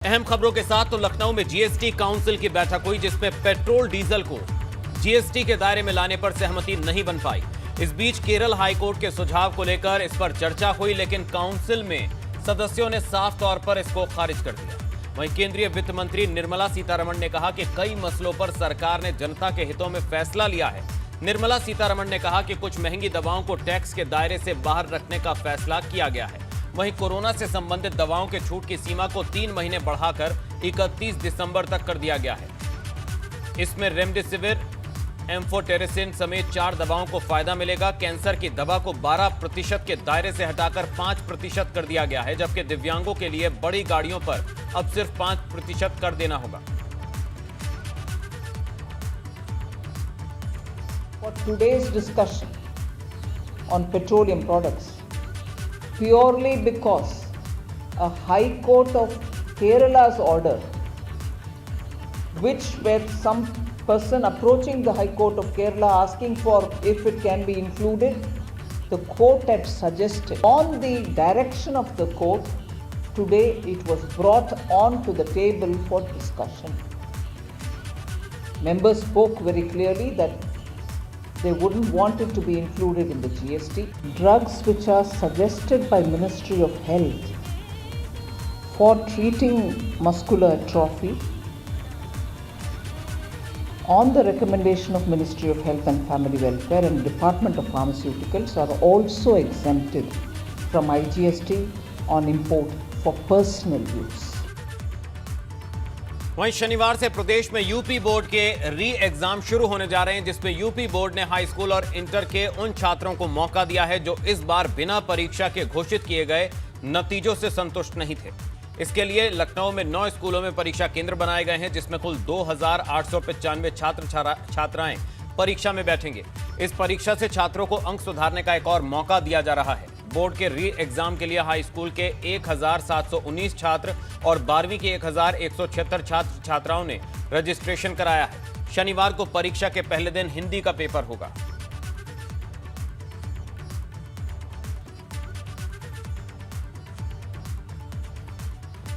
अहम खबरों के साथ तो लखनऊ में जीएसटी काउंसिल की बैठक हुई जिसमें पेट्रोल डीजल को जीएसटी के दायरे में लाने पर सहमति नहीं बन पाई। इस बीच केरल हाईकोर्ट के सुझाव को लेकर इस पर चर्चा हुई, लेकिन काउंसिल में सदस्यों ने साफ तौर पर इसको खारिज कर दिया। वहीं केंद्रीय वित्त मंत्री निर्मला सीतारमण ने कहा कि कई मसलों पर सरकार ने जनता के हितों में फैसला लिया है। निर्मला सीतारमण ने कहा कि कुछ महंगी दवाओं को टैक्स के दायरे से बाहर रखने का फैसला किया गया है। वहीं कोरोना से संबंधित दवाओं के छूट की सीमा को 3 महीने बढ़ाकर 31 दिसंबर तक कर दिया गया है। इसमें रेमडेसिविर, एम्फोटेरिसिन समेत 4 दवाओं को फायदा मिलेगा। कैंसर की दवा को 12% के दायरे से हटाकर 5% कर दिया गया है, जबकि दिव्यांगों के लिए बड़ी गाड़ियों पर अब सिर्फ 5% कर देना होगा। For today's discussion on petroleum products, purely because a High Court of Kerala's order, which where some person approaching the High Court of Kerala asking for if it can be included, the court had suggested. On the direction of the court, today it was brought on to the table for discussion. Members spoke very clearly that they wouldn't want it to be included in the GST. Drugs which are suggested by Ministry of Health for treating muscular atrophy on the recommendation of Ministry of Health and Family Welfare and Department of Pharmaceuticals are also exempted from IGST on import for personal use. वहीं शनिवार से प्रदेश में UP board के री exam शुरू होने जा रहे हैं, जिसमें यूपी बोर्ड ने हाई स्कूल और इंटर के उन छात्रों को मौका दिया है जो इस बार बिना परीक्षा के घोषित किए गए नतीजों से संतुष्ट नहीं थे। इसके लिए लखनऊ में 9 स्कूलों में परीक्षा केंद्र बनाए गए हैं, जिसमें कुल 2895 छात्र छात्राएं परीक्षा में बैठेंगे। इस परीक्षा से छात्रों को अंक सुधारने का एक और मौका दिया जा रहा है। बोर्ड के री एग्जाम के लिए हाई स्कूल के 1719 छात्र और 12वीं के 1176 छात्र छात्राओं ने रजिस्ट्रेशन कराया है। शनिवार को परीक्षा के पहले दिन हिंदी का पेपर होगा।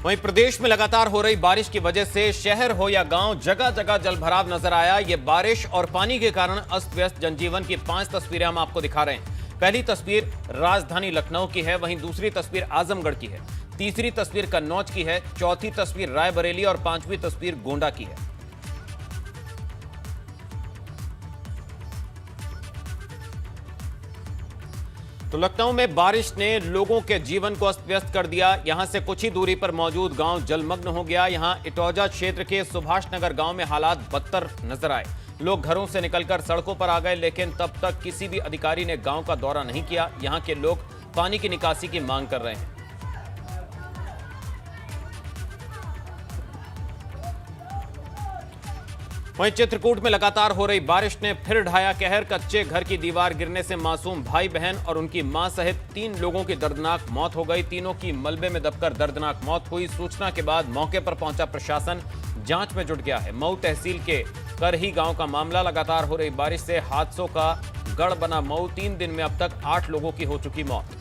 वहीं प्रदेश में लगातार हो रही बारिश की वजह से शहर हो या गांव, जगह जगह जलभराव नजर आया। ये बारिश और पानी के कारण अस्त व्यस्त जनजीवन की 5 तस्वीरें हम आपको दिखा रहे हैं। पहली तस्वीर राजधानी लखनऊ की है, वहीं दूसरी तस्वीर आजमगढ़ की है, तीसरी तस्वीर कन्नौज की है, चौथी तस्वीर रायबरेली और 5वीं तस्वीर गोंडा की है। तो लखनऊ में बारिश ने लोगों के जीवन को अस्त व्यस्त कर दिया। यहां से कुछ ही दूरी पर मौजूद गांव जलमग्न हो गया। यहां इटौजा क्षेत्र के सुभाष नगर गांव में हालात बदतर नजर आए। लोग घरों से निकलकर सड़कों पर आ गए, लेकिन तब तक किसी भी अधिकारी ने गांव का दौरा नहीं किया। यहां के लोग पानी की निकासी की मांग कर रहे हैं। वहीं चित्रकूट में लगातार हो रही बारिश ने फिर ढाया कहर। कच्चे घर की दीवार गिरने से मासूम भाई बहन और उनकी मां सहित 3 लोगों की दर्दनाक मौत हो गई। तीनों की मलबे में दबकर दर्दनाक मौत हुई। सूचना के बाद मौके पर पहुंचा प्रशासन जांच में जुट गया है। मऊ तहसील के करही गांव का मामला। लगातार हो रही बारिश से हादसों का गढ़ बना मऊ। 3 दिन में अब तक 8 लोगों की हो चुकी मौत।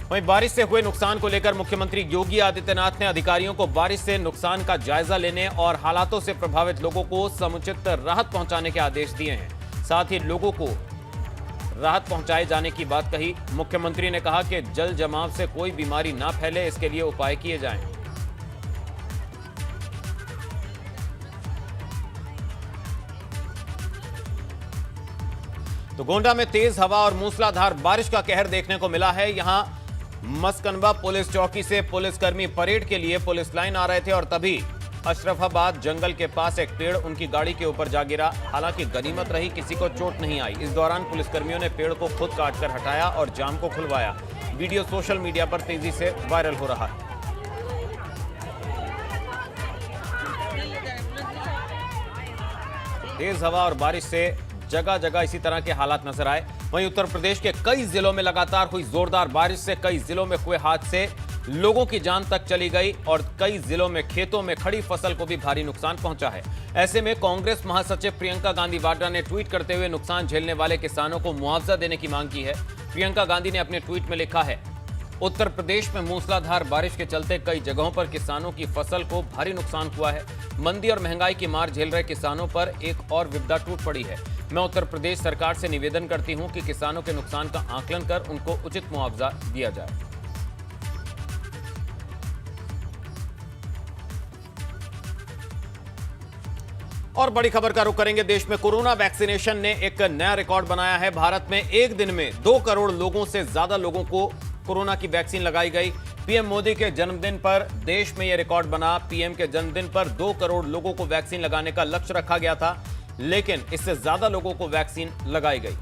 वहीं बारिश से हुए नुकसान को लेकर मुख्यमंत्री योगी आदित्यनाथ ने अधिकारियों को बारिश से नुकसान का जायजा लेने और हालातों से प्रभावित लोगों को समुचित राहत पहुंचाने के आदेश दिए हैं। साथ ही लोगों को राहत पहुंचाए जाने की बात कही। मुख्यमंत्री ने कहा कि जल जमाव से कोई बीमारी ना फैले, इसके लिए उपाय किए जाएं। तो गोंडा में तेज हवा और मूसलाधार बारिश का कहर देखने को मिला है। यहां मस्कनवा पुलिस चौकी से पुलिसकर्मी परेड के लिए पुलिस लाइन आ रहे थे और तभी अशरफाबाद जंगल के पास एक पेड़ उनकी गाड़ी के ऊपर जा गिरा। हालांकि गनीमत रही, किसी को चोट नहीं आई। इस दौरान पुलिसकर्मियों ने पेड़ को खुद काटकर हटाया और जाम को खुलवाया। वीडियो सोशल मीडिया पर तेजी से वायरल हो रहा है। तेज हवा और बारिश से जगह जगह इसी तरह के हालात नजर आए। वहीं उत्तर प्रदेश के कई जिलों में लगातार हुई जोरदार बारिश से कई जिलों में हुए हादसे। लोगों की जान तक चली गई और कई जिलों में खेतों में खड़ी फसल को भी भारी नुकसान पहुंचा है। ऐसे में कांग्रेस महासचिव प्रियंका गांधी वाड्रा ने ट्वीट करते हुए नुकसान झेलने वाले किसानों को मुआवजा देने की मांग की है। प्रियंका गांधी ने अपने ट्वीट में लिखा है, उत्तर प्रदेश में मूसलाधार बारिश के चलते कई जगहों पर किसानों की फसल को भारी नुकसान हुआ है। मंदी और महंगाई की मार झेल रहे किसानों पर एक और विपदा टूट पड़ी है। मैं उत्तर प्रदेश सरकार से निवेदन करती हूं कि किसानों के नुकसान का आकलन कर उनको उचित मुआवजा दिया जाए। और बड़ी खबर का रुख करेंगे। देश में कोरोना वैक्सीनेशन ने एक नया रिकॉर्ड बनाया है। भारत में एक दिन में 2 करोड़ लोगों से ज्यादा लोगों को कोरोना की वैक्सीन लगाई गई। पीएम मोदी के जन्मदिन पर देश में यह रिकॉर्ड बना। पीएम के जन्मदिन पर 2 करोड़ लोगों को वैक्सीन लगाने का लक्ष्य रखा गया था, लेकिन इससे ज्यादा लोगों को वैक्सीन लगाई गई।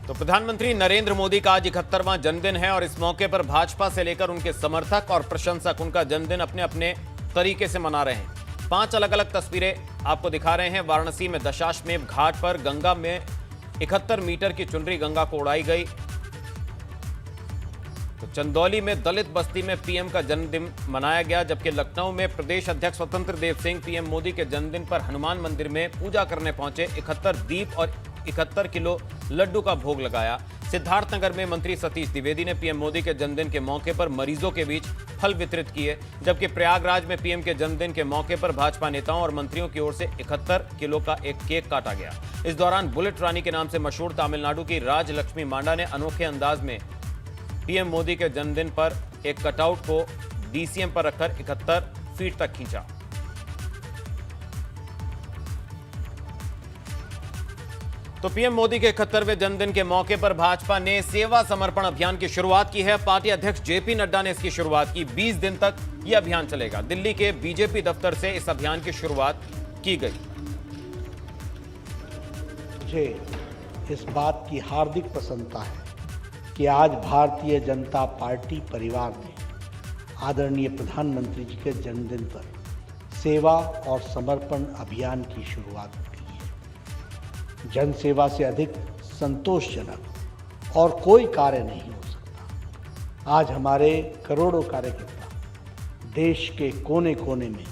तो प्रधानमंत्री नरेंद्र मोदी का आज 71वां जन्मदिन है और इस मौके पर भाजपा से लेकर उनके समर्थक और प्रशंसक उनका जन्मदिन अपने अपने तरीके से मना रहे हैं। 5 अलग अलग तस्वीरें आपको दिखा रहे हैं। वाराणसी में दशाश्वमेध घाट पर गंगा में 71 मीटर की चुनरी गंगा को उड़ाई गई। तो चंदौली में दलित बस्ती में पीएम का जन्मदिन मनाया गया, जबकि लखनऊ में प्रदेश अध्यक्ष स्वतंत्र देव सिंह पीएम मोदी के जन्मदिन पर हनुमान मंदिर में पूजा करने पहुंचे। 71 दीप और 71 किलो लड्डू का भोग लगाया। सिद्धार्थनगर में मंत्री सतीश द्विवेदी ने पीएम मोदी के जन्मदिन के मौके पर मरीजों के बीच फल वितरित किए, जबकि प्रयागराज में पीएम के जन्मदिन के मौके पर भाजपा नेताओं और मंत्रियों की ओर से 71 किलो का एक केक काटा गया। इस दौरान बुलेट रानी के नाम से मशहूर तमिलनाडु की राजलक्ष्मी मांडा ने अनोखे अंदाज में पीएम मोदी के जन्मदिन पर एक कटआउट को डीसीएम पर रखकर 71 फीट तक खींचा। तो पीएम मोदी के 71वें जन्मदिन के मौके पर भाजपा ने सेवा समर्पण अभियान की शुरुआत की है। पार्टी अध्यक्ष जेपी नड्डा ने इसकी शुरुआत की। 20 दिन तक यह अभियान चलेगा। दिल्ली के बीजेपी दफ्तर से इस अभियान की शुरुआत की गई। मुझे इस बात की हार्दिक प्रसन्नता है कि आज भारतीय जनता पार्टी परिवार ने आदरणीय प्रधानमंत्री जी के जन्मदिन पर सेवा और समर्पण अभियान की शुरुआत की है। जन सेवा से अधिक संतोषजनक और कोई कार्य नहीं हो सकता। आज हमारे करोड़ों कार्यकर्ता देश के कोने कोने में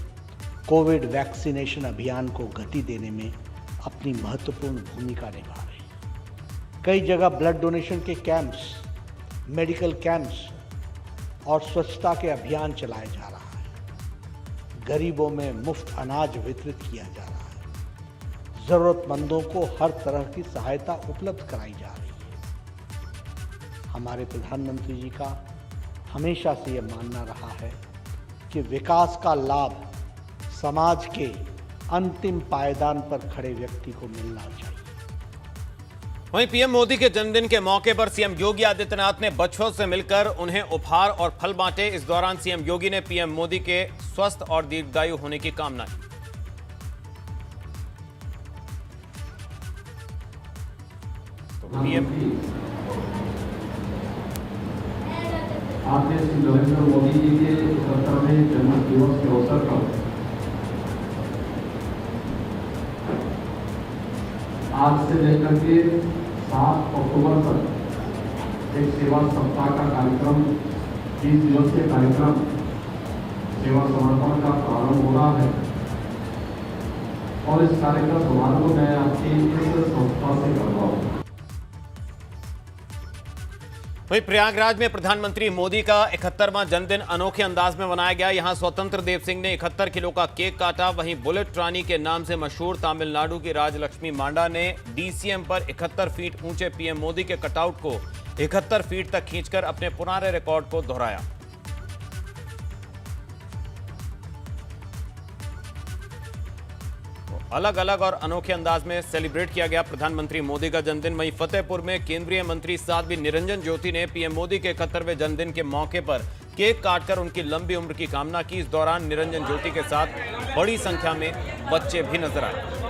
कोविड वैक्सीनेशन अभियान को गति देने में अपनी महत्वपूर्ण भूमिका निभा रहे हैं। कई जगह ब्लड डोनेशन के कैंप्स, मेडिकल कैंप्स और स्वच्छता के अभियान चलाया जा रहा है। गरीबों में मुफ्त अनाज वितरित किया जा रहा है। जरूरतमंदों को हर तरह की सहायता उपलब्ध कराई जा रही है। हमारे प्रधानमंत्री जी का हमेशा से यह मानना रहा है कि विकास का लाभ समाज के अंतिम पायदान पर खड़े व्यक्ति को मिलना चाहिए। वहीं पीएम मोदी के जन्मदिन के मौके पर सीएम योगी आदित्यनाथ ने बच्चों से मिलकर उन्हें उपहार और फल बांटे। इस दौरान सीएम योगी ने पीएम मोदी के स्वस्थ और दीर्घायु होने की कामना की। तो पीएम आज श्री नरेंद्र मोदी जी के 71वें जन्म दिवस के अवसर पर आज से लेकर के 7 अक्टूबर तक एक सेवा सप्ताह का कार्यक्रम, 30 दिवसीय कार्यक्रम सेवा समर्पण का प्रारंभ हो रहा है और इस कार्यक्रम समारोह मैं आपकी इस संस्था से कर रहा हूँ। वहीं प्रयागराज में प्रधानमंत्री मोदी का 71वां जन्मदिन अनोखे अंदाज में मनाया गया। यहां स्वतंत्र देव सिंह ने 71 किलो का केक काटा। वहीं बुलेट रानी के नाम से मशहूर तमिलनाडु की राजलक्ष्मी मांडा ने डीसीएम पर 71 फीट ऊंचे पीएम मोदी के कटआउट को 71 फीट तक खींचकर अपने पुराने रिकॉर्ड को दोहराया। अलग अलग और अनोखे अंदाज में सेलिब्रेट किया गया प्रधानमंत्री मोदी का जन्मदिन। वहीं फतेहपुर में केंद्रीय मंत्री साध्वी निरंजन ज्योति ने पीएम मोदी के 71वें जन्मदिन के मौके पर केक काटकर उनकी लंबी उम्र की कामना की। इस दौरान निरंजन ज्योति के साथ बड़ी संख्या में बच्चे भी नजर आए।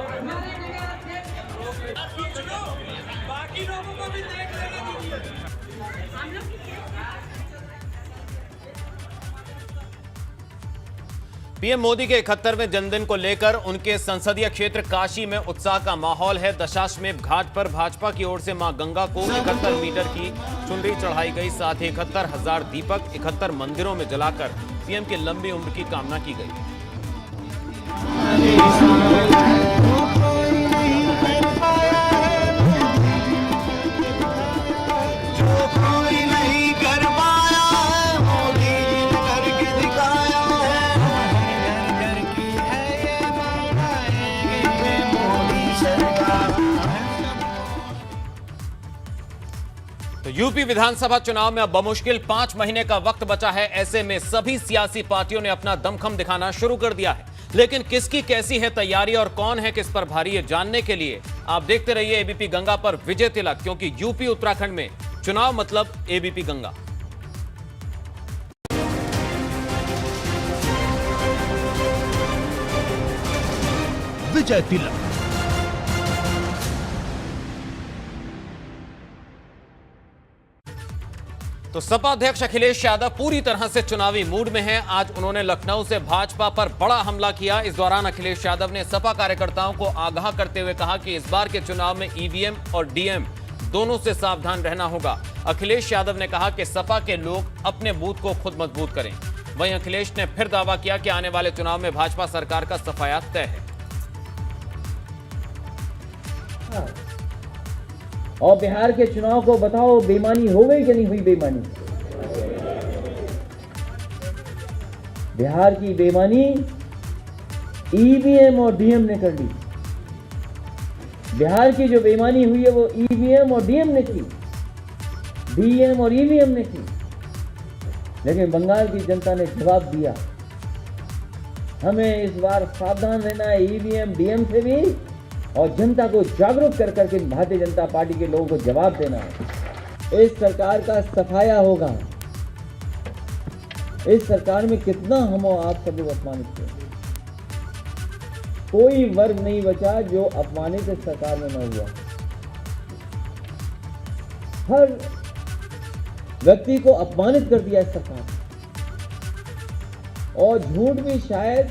पीएम मोदी के 71वें जन्मदिन को लेकर उनके संसदीय क्षेत्र काशी में उत्साह का माहौल है। दशाश्वमेध घाट पर भाजपा की ओर से मां गंगा को 71 मीटर की चुनरी चढ़ाई गई। साथ ही 71,000 दीपक 71 मंदिरों में जलाकर पीएम की लंबी उम्र की कामना की गई। तो यूपी विधानसभा चुनाव में अब बमुश्किल 5 महीने का वक्त बचा है। ऐसे में सभी सियासी पार्टियों ने अपना दमखम दिखाना शुरू कर दिया है। लेकिन किसकी कैसी है तैयारी और कौन है किस पर भारी, ये जानने के लिए आप देखते रहिए एबीपी गंगा पर विजय तिलक, क्योंकि यूपी उत्तराखंड में चुनाव मतलब एबीपी गंगा। विजय तिलक। तो सपा अध्यक्ष अखिलेश यादव पूरी तरह से चुनावी मूड में हैं। आज उन्होंने लखनऊ से भाजपा पर बड़ा हमला किया। इस दौरान अखिलेश यादव ने सपा कार्यकर्ताओं को आगाह करते हुए कहा कि इस बार के चुनाव में ईवीएम और डीएम दोनों से सावधान रहना होगा। अखिलेश यादव ने कहा कि सपा के लोग अपने बूथ को खुद मजबूत करें। वहीं अखिलेश ने फिर दावा किया कि आने वाले चुनाव में भाजपा सरकार का सफाया तय है। और बिहार के चुनाव को बताओ, बेईमानी हो गई कि नहीं हुई? बेईमानी, बिहार की बेईमानी ईवीएम और डीएम ने कर ली। बिहार की जो बेईमानी हुई है वो ईवीएम और डीएम ने की, डीएम और ईवीएम ने की। लेकिन बंगाल की जनता ने जवाब दिया। हमें इस बार सावधान रहना है ईवीएम डीएम से भी, और जनता को जागरूक कर करके भारतीय जनता पार्टी के लोगों को जवाब देना है। इस सरकार का सफाया होगा। इस सरकार में कितना हम और आप सब लोग अपमानित थे। कोई वर्ग नहीं बचा जो अपमानित इस सरकार में न हुआ। हर व्यक्ति को अपमानित कर दिया इस सरकार, और झूठ भी शायद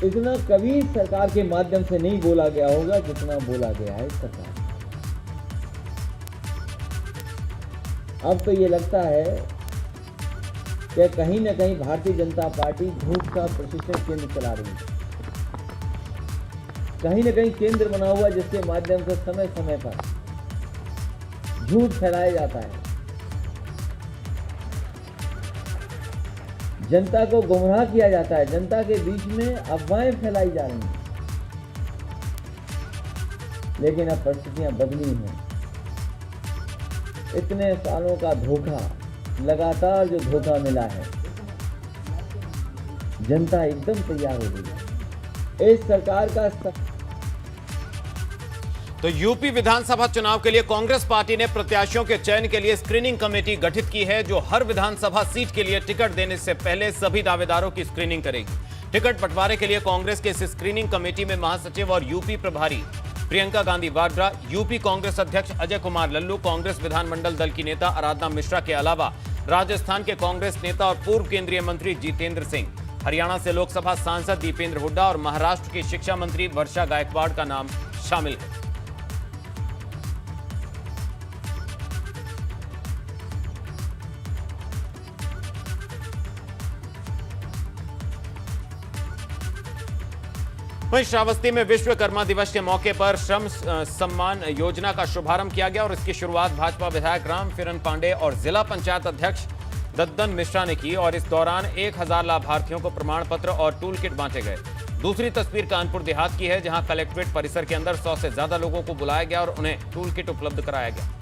इतना कभी सरकार के माध्यम से नहीं बोला गया होगा जितना बोला गया है इस सरकार। अब तो ये लगता है कि कहीं न कहीं भारतीय जनता पार्टी झूठ का प्रशिक्षण केंद्र चला रही है। कहीं न कहीं केंद्र बना हुआ जिसके माध्यम से समय समय पर झूठ फैलाया जाता है, जनता को गुमराह किया जाता है, जनता के बीच में अफवाहें फैलाई जा रही हैं। लेकिन अब परिस्थितियां बदली हैं। इतने सालों का धोखा, लगातार जो धोखा मिला है, जनता एकदम तैयार हो गई है। इस सरकार का तो यूपी विधानसभा चुनाव के लिए कांग्रेस पार्टी ने प्रत्याशियों के चयन के लिए स्क्रीनिंग कमेटी गठित की है, जो हर विधानसभा सीट के लिए टिकट देने से पहले सभी दावेदारों की स्क्रीनिंग करेगी। टिकट बंटवारे के लिए कांग्रेस के इस स्क्रीनिंग कमेटी में महासचिव और यूपी प्रभारी प्रियंका गांधी वाड्रा, यूपी कांग्रेस अध्यक्ष अजय कुमार लल्लू, कांग्रेस विधानमंडल दल की नेता आराधना मिश्रा के अलावा राजस्थान के कांग्रेस नेता और पूर्व केंद्रीय मंत्री जितेंद्र सिंह, हरियाणा से लोकसभा सांसद दीपेंद्र हुड्डा और महाराष्ट्र की शिक्षा मंत्री वर्षा गायकवाड़ का नाम शामिल है। वहीं श्रावस्ती में विश्वकर्मा दिवस के मौके पर श्रम सम्मान योजना का शुभारंभ किया गया और इसकी शुरुआत भाजपा विधायक राम फिरन पांडे और जिला पंचायत अध्यक्ष दद्दन मिश्रा ने की, और इस दौरान 1000 लाभार्थियों को प्रमाण पत्र और टूल किट बांटे गए। दूसरी तस्वीर कानपुर देहात की है, जहां कलेक्ट्रेट परिसर के अंदर 100 से ज्यादा लोगों को बुलाया गया और उन्हें टूल किट उपलब्ध कराया गया।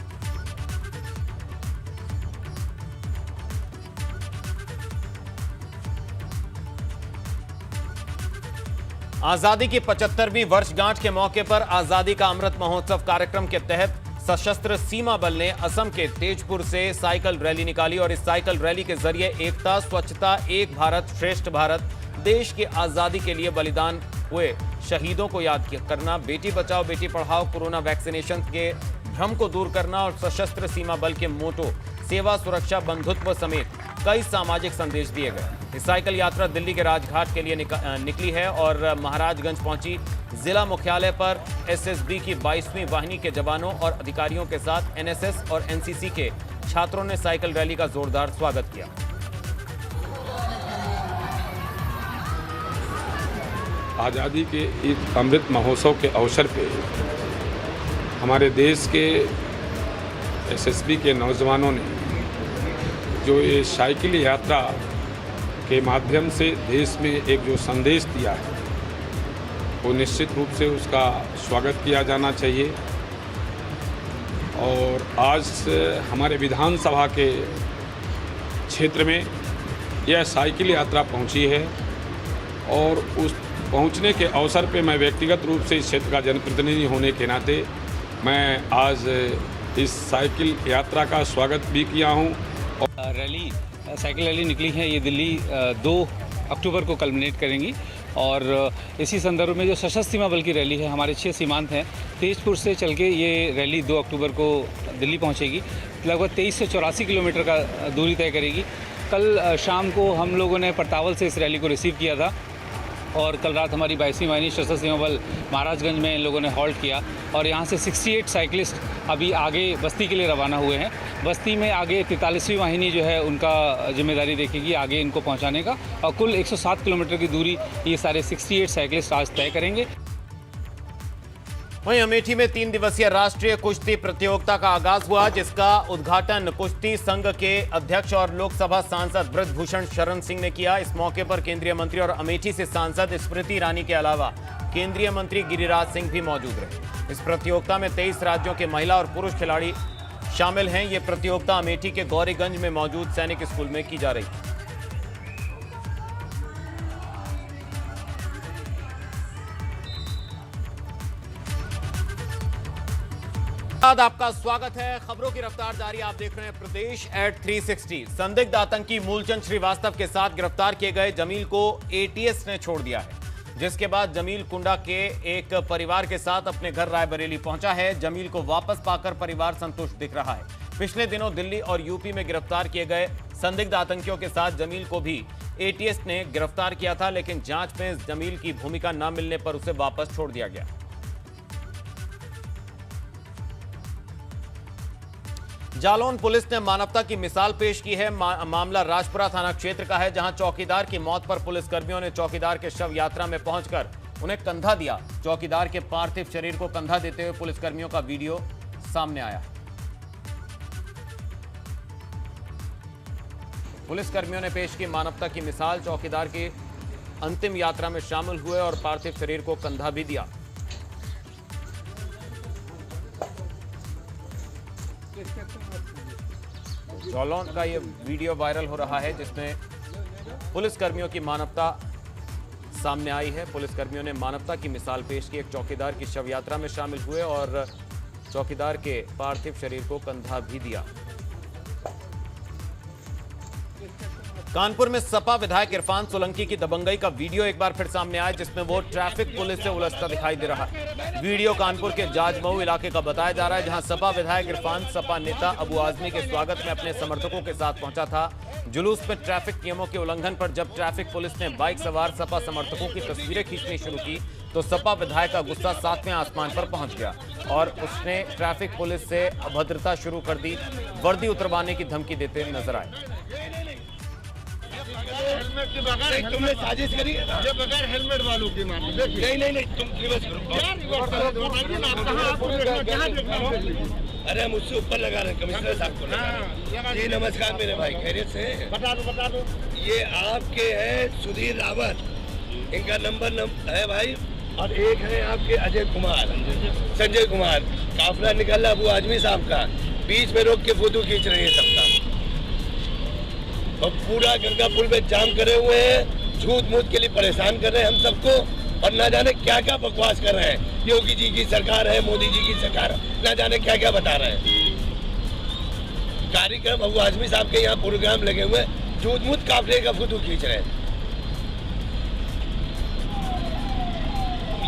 आजादी की 75वीं वर्षगांठ के मौके पर आजादी का अमृत महोत्सव कार्यक्रम के तहत सशस्त्र सीमा बल ने असम के तेजपुर से साइकिल रैली निकाली, और इस साइकिल रैली के जरिए एकता, स्वच्छता, एक भारत श्रेष्ठ भारत, देश की आजादी के लिए बलिदान हुए शहीदों को याद करना, बेटी बचाओ बेटी पढ़ाओ, कोरोना वैक्सीनेशन के भ्रम को दूर करना और सशस्त्र सीमा बल के मोटो सेवा सुरक्षा बंधुत्व समेत कई सामाजिक संदेश दिए गए। इस साइकिल यात्रा दिल्ली के राजघाट के लिए निकली है और महाराजगंज पहुंची। जिला मुख्यालय पर एसएसबी की 22वीं वाहिनी के जवानों और अधिकारियों के साथ एनएसएस और एनसीसी के छात्रों ने साइकिल रैली का जोरदार स्वागत किया। आज़ादी के इस अमृत महोत्सव के अवसर पे हमारे देश के एसएसबी के नौजवानों ने जो ये साइकिल यात्रा के माध्यम से देश में एक जो संदेश दिया है, वो निश्चित रूप से उसका स्वागत किया जाना चाहिए। और आज हमारे विधानसभा के क्षेत्र में यह साइकिल यात्रा पहुंची है और उस पहुंचने के अवसर पे मैं व्यक्तिगत रूप से इस क्षेत्र का जनप्रतिनिधि होने के नाते मैं आज इस साइकिल यात्रा का स्वागत भी किया हूं। रैली साइकिल रैली निकली है, ये दिल्ली 2 अक्टूबर को कल्मिनेट करेंगी और इसी संदर्भ में जो सशस्त्र सीमा बल की रैली है, हमारे 6 सीमांत हैं, तेजपुर से चल के ये रैली 2 अक्टूबर को दिल्ली पहुंचेगी। लगभग 23 से 84 किलोमीटर का दूरी तय करेगी। कल शाम को हम लोगों ने परतावल से इस रैली को रिसीव किया था और कल रात हमारी 22वीं वाहिनी सशस्त्र सीमा बल महाराजगंज में इन लोगों ने हॉल्ट किया और यहाँ से 68 साइकिलिस्ट अभी आगे बस्ती के लिए रवाना हुए हैं। बस्ती में आगे 43वीं वाहिनी जो है उनका जिम्मेदारी देखेगी आगे इनको पहुँचाने का, और कुल 107 किलोमीटर की दूरी ये सारे 68 साइकिलिस्ट आज तय करेंगे। वहीं अमेठी में 3 दिवसीय राष्ट्रीय कुश्ती प्रतियोगिता का आगाज हुआ, जिसका उद्घाटन कुश्ती संघ के अध्यक्ष और लोकसभा सांसद ब्रजभूषण शरण सिंह ने किया। इस मौके पर केंद्रीय मंत्री और अमेठी से सांसद स्मृति ईरानी के अलावा केंद्रीय मंत्री गिरिराज सिंह भी मौजूद रहे। इस प्रतियोगिता में 23 राज्यों के महिला और पुरुष खिलाड़ी शामिल हैं। ये प्रतियोगिता अमेठी के गौरीगंज में मौजूद सैनिक स्कूल में की जा रही है। आपका स्वागत है। खबरों की रफ्तार जारी, आप देख रहे हैं प्रदेश एट 360। संदिग्ध आतंकी मूलचंद श्रीवास्तव के साथ गिरफ्तार किए गए जमील को एटीएस ने छोड़ दिया है, जिसके बाद जमील कुंडा के एक परिवार के साथ अपने घर रायबरेली पहुंचा है। जमील को वापस पाकर परिवार संतुष्ट दिख रहा है। पिछले दिनों दिल्ली और यूपी में गिरफ्तार किए गए संदिग्ध आतंकियों के साथ जमील को भी एटीएस ने गिरफ्तार किया था, लेकिन जांच में जमील की भूमिका न मिलने पर उसे वापस छोड़ दिया गया। जालौन पुलिस ने मानवता की मिसाल पेश की है। मामला राजपुरा थाना क्षेत्र का है, जहां चौकीदार की मौत पर पुलिसकर्मियों ने चौकीदार के शव यात्रा में पहुंचकर उन्हें कंधा दिया। चौकीदार के पार्थिव शरीर को कंधा देते हुए पुलिसकर्मियों का वीडियो सामने आया। पुलिसकर्मियों ने पेश की मानवता की मिसाल, चौकीदार की अंतिम यात्रा में शामिल हुए और पार्थिव शरीर को कंधा भी दिया। जालौन का ये वीडियो वायरल हो रहा है, जिसमें पुलिसकर्मियों की मानवता सामने आई है। पुलिसकर्मियों ने मानवता की मिसाल पेश की। एक चौकीदार की शव यात्रा में शामिल हुए और चौकीदार के पार्थिव शरीर को कंधा भी दिया। कानपुर में सपा विधायक इरफान सोलंकी की दबंगई का वीडियो एक बार फिर सामने आया, जिसमें वो ट्रैफिक पुलिस से उलझता दिखाई दे रहा है। वीडियो कानपुर के जाजमऊ इलाके का बताया जा रहा है, जहां सपा विधायक इरफान सपा नेता अबू आजमी के स्वागत में अपने समर्थकों के साथ पहुंचा था। जुलूस में ट्रैफिक नियमों के उल्लंघन पर जब ट्रैफिक पुलिस ने बाइक सवार सपा समर्थकों की तस्वीरें खींचनी शुरू की, तो सपा विधायक का गुस्सा 7वें आसमान पर पहुंच गया और उसने ट्रैफिक पुलिस से अभद्रता शुरू कर दी। वर्दी उतरवाने की धमकी देते नजर आए। हेलमेट के बगैर तुमने साजिश करी, जो बगैर हेलमेट वालों की मानी। नहीं तुम रिवर्स करो। अरे मुझसे ऊपर लगा रहे कमिश्नर साहब को। जी नमस्कार मेरे भाई, खैरियत से? बता दो। ये आपके हैं सुधीर रावत, इनका नंबर है भाई, और एक है आपके अजय कुमार, संजय कुमार। काफिला निकल रहा अबू आजमी साहब का, बीच में रोक के फोटो खींच रहे हैं सबका, और पूरा गंगा पुल में जाम करे हुए हैं, झूठ मूठ के लिए परेशान कर रहे हैं हम सबको, और ना जाने क्या क्या बकवास कर रहे हैं। योगी जी की सरकार है, मोदी जी की सरकार, ना जाने क्या क्या बता रहे हैं। कार्यक्रम अबू आजमी साहब के यहाँ प्रोग्राम लगे हुए, झूठ मूठ काफिले का फोटो खींच रहे हैं।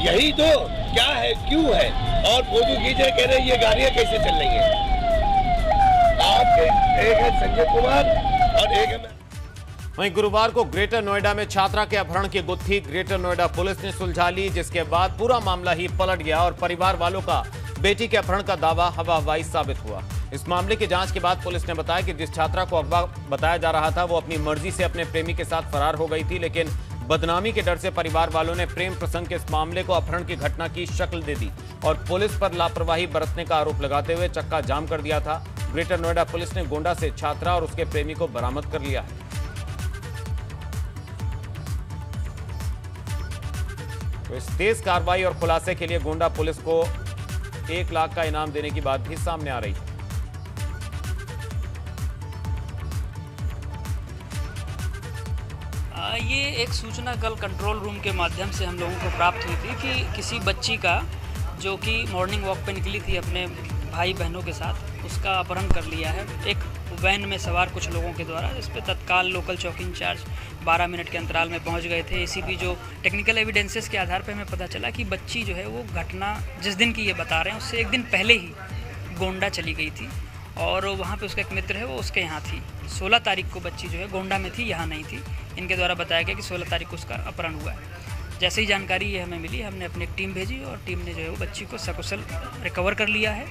यही तो क्या है, क्यों है, और फोटो खींच रहे, कह रहे ये गाड़ियां कैसे चल रही है। आपके एक है संजय कुमार और एक है वहीं गुरुवार को ग्रेटर नोएडा में छात्रा के अपहरण की गुत्थी ग्रेटर नोएडा पुलिस ने सुलझा ली, जिसके बाद पूरा मामला ही पलट गया और परिवार वालों का बेटी के अपहरण का दावा हवा-हवाई साबित हुआ। इस मामले की जांच के बाद पुलिस ने बताया कि जिस छात्रा को अगवा बताया जा रहा था वो अपनी मर्जी से अपने प्रेमी के साथ फरार हो गई थी, लेकिन बदनामी के डर से परिवार वालों ने प्रेम प्रसंग के इस मामले को अपहरण की घटना की शक्ल दे दी और पुलिस पर लापरवाही बरतने का आरोप लगाते हुए चक्का जाम कर दिया था। ग्रेटर नोएडा पुलिस ने गोंडा से छात्रा और उसके प्रेमी को बरामद कर लिया है। तो इस तेज कार्रवाई और खुलासे के लिए गोंडा पुलिस को 1 लाख का इनाम देने की बात भी सामने आ रही है। ये एक सूचना कल कंट्रोल रूम के माध्यम से हम लोगों को प्राप्त हुई थी कि किसी बच्ची का जो कि मॉर्निंग वॉक पे निकली थी अपने भाई बहनों के साथ, उसका अपहरण कर लिया है एक वैन में सवार कुछ लोगों के द्वारा, जिस पे तत्काल लोकल चौकी इंचार्ज 12 मिनट के अंतराल में पहुंच गए थे। एसीपी जो टेक्निकल एविडेंसेस के आधार पर हमें पता चला कि बच्ची जो है वो घटना जिस दिन की ये बता रहे हैं उससे एक दिन पहले ही गोंडा चली गई थी और वहाँ पे उसका एक मित्र है वो उसके यहाँ थी। 16 तारीख को बच्ची जो है गोंडा में थी, यहाँ नहीं थी। इनके द्वारा बताया गया कि 16 तारीख को उसका अपहरण हुआ है। जैसे ही जानकारी ये हमें मिली, हमने अपनी एक टीम भेजी और टीम ने जो है वो बच्ची को सकुशल रिकवर कर लिया है।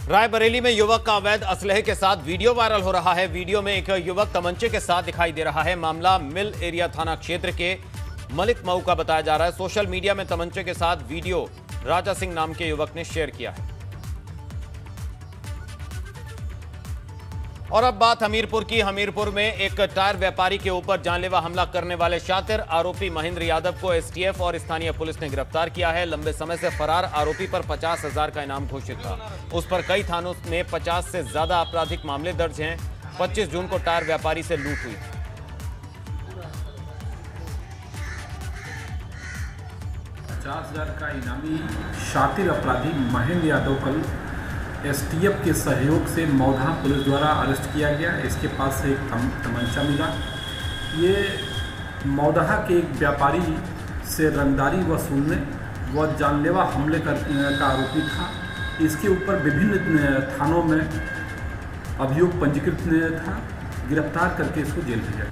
रायबरेली में युवक का अवैध असलहे के साथ वीडियो वायरल हो रहा है। वीडियो में एक युवक तमंचे के साथ दिखाई दे रहा है। मामला मिल एरिया थाना क्षेत्र के मलिक मऊ का बताया जा रहा है। सोशल मीडिया में तमंचे के साथ वीडियो राजा सिंह नाम के युवक ने शेयर किया है। और अब बात हमीरपुर की। हमीरपुर में एक टायर व्यापारी के ऊपर जानलेवा हमला करने वाले शातिर आरोपी महेंद्र यादव को एसटीएफ और स्थानीय पुलिस ने गिरफ्तार किया है। लंबे समय से फरार आरोपी पर 50,000 का इनाम घोषित था। उस पर कई थानों में 50 से ज्यादा आपराधिक मामले दर्ज हैं। 25 जून को टायर व्यापारी से लूट हुई। 50,000 का इनामी शातिर अपराधी महेंद्र यादव कल एसटीएफ के सहयोग से मौधा पुलिस द्वारा अरेस्ट किया गया। इसके पास से एक तमंचा मिला। ये मौधा के एक व्यापारी से रंगदारी वसूलने व जानलेवा हमले का आरोपी था। इसके ऊपर विभिन्न थानों में अभियोग पंजीकृत था। गिरफ्तार करके इसको जेल भेजा।